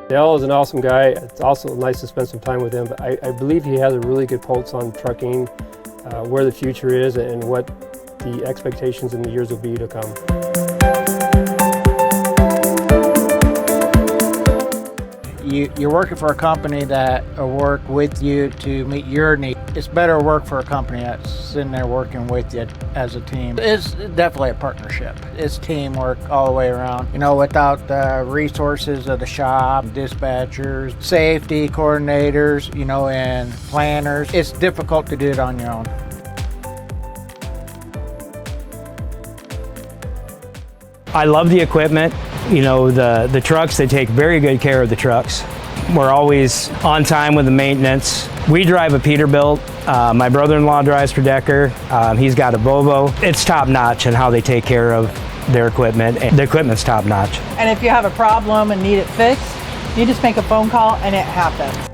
Dale is an awesome guy. It's also nice to spend some time with him, but I believe he has a really good pulse on trucking, where the future is and what the expectations in the years will be to come. You're working for a company that will work with you to meet your needs. It's better to work for a company that's sitting there working with you as a team. It's definitely a partnership. It's teamwork all the way around. You know, without the resources of the shop, dispatchers, safety coordinators, you know, and planners, it's difficult to do it on your own. I love the equipment. You know, the trucks, they take very good care of the trucks. We're always on time with the maintenance. We drive a Peterbilt. My brother-in-law drives for Decker. He's got a Volvo. It's top notch in how they take care of their equipment. The equipment's top notch. And if you have a problem and need it fixed, you just make a phone call and it happens.